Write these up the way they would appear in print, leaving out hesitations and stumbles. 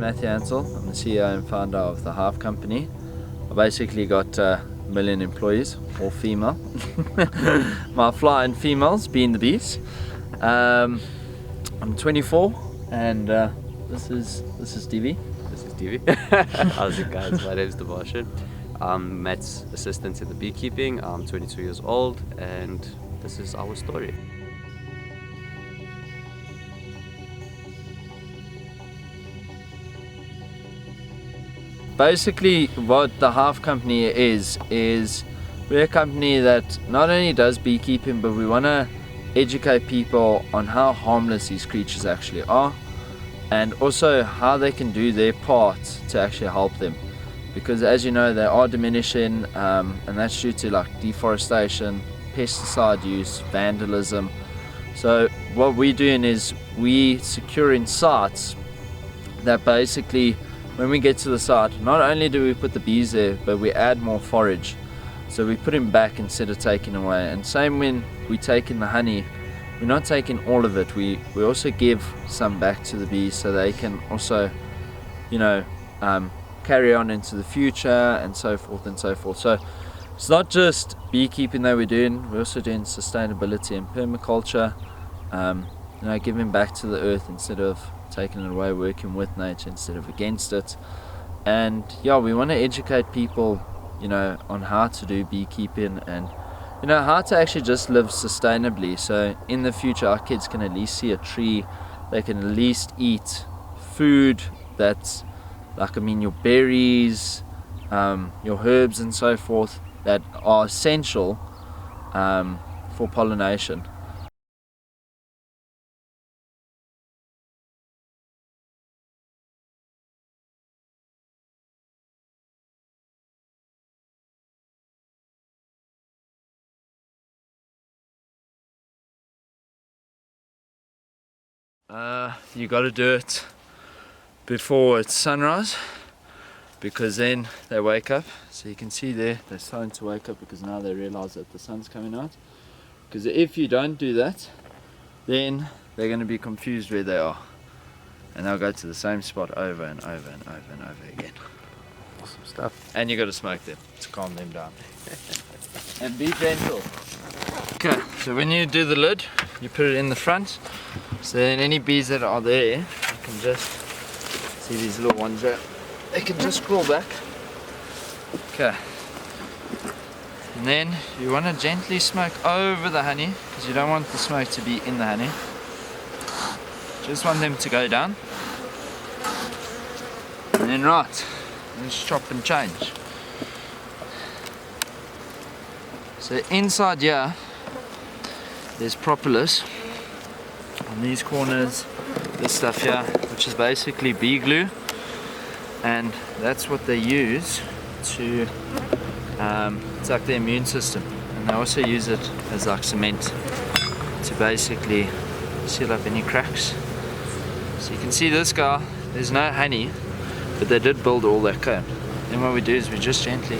Matthew Ansell. I'm the CEO and founder of the Hive Company. I basically got a million employees, all female. My flying females being the bees. I'm 24 and this is Stevie. This is Stevie. How's it, guys? My name is Devashin. I'm Matt's assistant in the beekeeping. I'm 22 years old and this is our story. Basically what the Hive Company is we're a company that not only does beekeeping, but we want to educate people on how harmless these creatures actually are, and also how they can do their part to actually help them, because as you know they are diminishing, and that's due to like deforestation, pesticide use, vandalism. So what we're doing is we securing sites that basically when we get to the site, not only do we put the bees there, but we add more forage. So we put them back instead of taking away. And same when we take in the honey, we're not taking all of it. We also give some back to the bees so they can also, you know, carry on into the future and so forth and so forth. So it's not just beekeeping that we're doing, we're also doing sustainability and permaculture, you know, giving back to the earth instead of taking it away, working with nature instead of against it. And yeah, we want to educate people, you know, on how to do beekeeping and, you know, how to actually just live sustainably. So in the future our kids can at least see a tree, they can at least eat food that's like, I mean, your berries, your herbs and so forth that are essential for pollination. You got to do it before it's sunrise, because then they wake up. So you can see there they're starting to wake up because now they realize that the sun's coming out. Because if you don't do that, then they're going to be confused where they are, and they'll go to the same spot over and over and over and over again. Awesome stuff. And you got to smoke them to calm them down. And be gentle. Okay, so when you do the lid, you put it in the front, so then any bees that are there, you can just see these little ones there, they can just crawl back. Okay, and then you want to gently smoke over the honey, because you don't want the smoke to be in the honey. Just want them to go down, and then right, just chop and change. So inside here there's propolis on these corners, this stuff here, which is basically bee glue, and that's what they use to it's like the immune system, and they also use it as like cement to basically seal up any cracks. So you can see this guy, there's no honey, but they did build all that comb. Then what we do is we just gently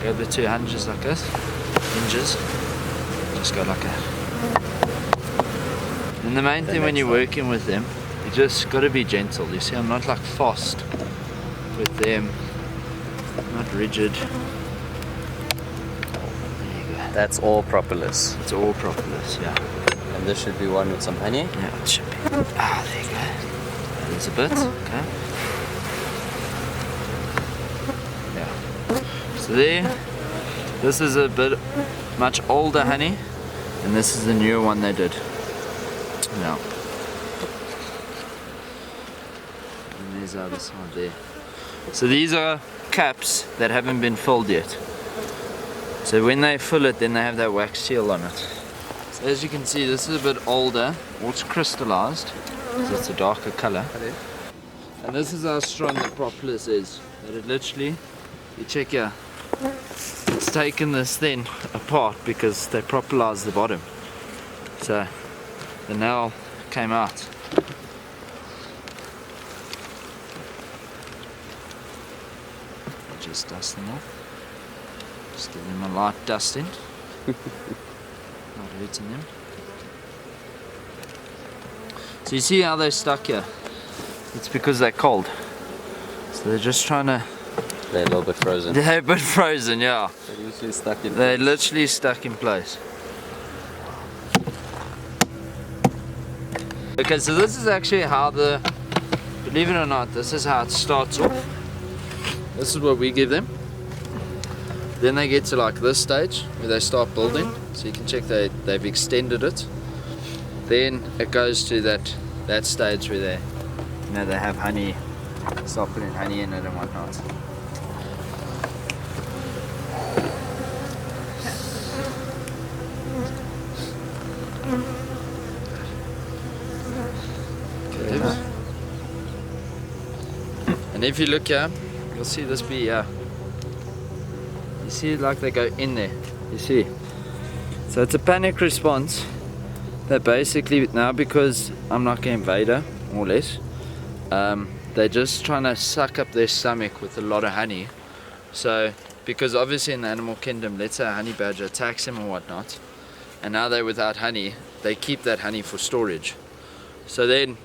go the two hinges like this, just go like that. And the main thing when you're working with them, you just got to be gentle. You see, I'm not like fast with them, not rigid. There you go. That's all propolis. It's all propolis, yeah. And this should be one with some honey? Yeah, it should be. Ah, there you go. There's a bit, okay. Yeah. So there, this is a bit much older honey, and this is the newer one they did. Yeah. And there's the other side there. So these are caps that haven't been filled yet. So when they fill it, then they have that wax seal on it. So as you can see, this is a bit older, or it's crystallized, so it's a darker color. And this is how strong the propolis is. That it literally, you check here, it's taken this thing apart because they propolized the bottom. So the nail came out. Just dust them off. Just give them a light dusting. Not hurting them. So you see how they're stuck here? It's because they're cold. So they're just trying to... They're a little bit frozen. They're a bit frozen, yeah. They're literally stuck in They're place. literally stuck in place. Okay, so this is actually how believe it or not, this is how it starts off. This is what we give them. Then they get to like this stage where they start building. So you can check they've extended it. Then it goes to that stage where they have honey, start putting honey in it and whatnot. Okay. And if you look here, you'll see this bee here. You see like they go in there. You see? So it's a panic response. They're basically now, because I'm like an invader, more or less, they're just trying to suck up their stomach with a lot of honey. So, because obviously in the animal kingdom, let's say a honey badger attacks them or whatnot, and now they're without honey, they keep that honey for storage. So then,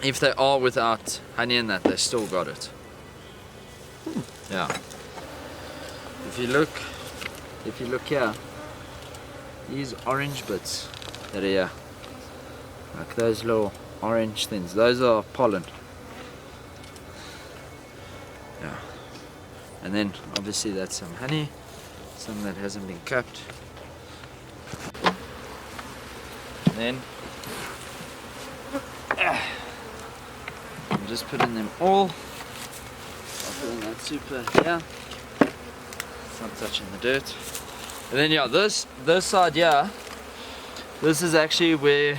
if they are without honey in that, they still got it. Yeah. If you look here, these orange bits that are here, like those little orange things, those are pollen. Yeah. And then obviously that's some honey, some that hasn't been capped. And then I'm just putting them all. I'll put in that super here. It's not touching the dirt. And then yeah, this side here, this is actually where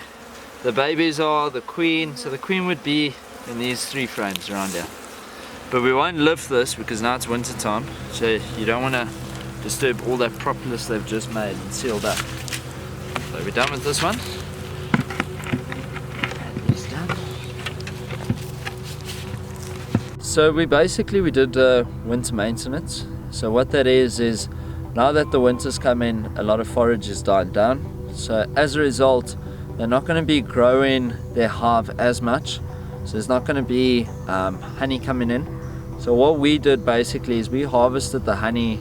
the babies are, the queen. So the queen would be in these 3 frames around here. But we won't lift this because now it's winter time. So you don't want to disturb all that propolis they've just made and sealed up. So we're done with this one. And he's done. So we did winter maintenance. So what that is now that the winter's come in, a lot of forage is dying down. So as a result, they're not going to be growing their hive as much. So there's not going to be honey coming in. So what we did basically is we harvested the honey.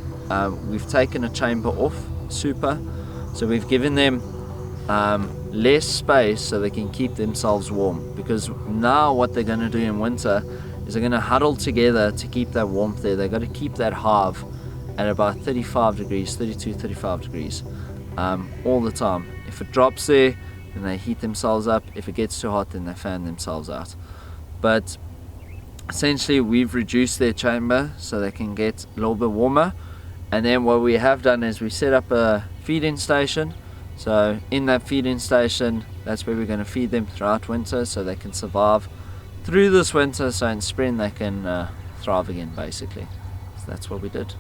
We've taken a chamber off, super. So we've given them less space so they can keep themselves warm. Because now what they're going to do in winter is they're going to huddle together to keep that warmth there. They've got to keep that hive at about 35 degrees, 32, 35 degrees all the time. If it drops there, then they heat themselves up. If it gets too hot, then they fan themselves out. But essentially we've reduced their chamber so they can get a little bit warmer. And then what we have done is we set up a feeding station. So in that feeding station, that's where we're going to feed them throughout winter so they can survive through this winter, so in spring they can thrive again basically. So that's what we did.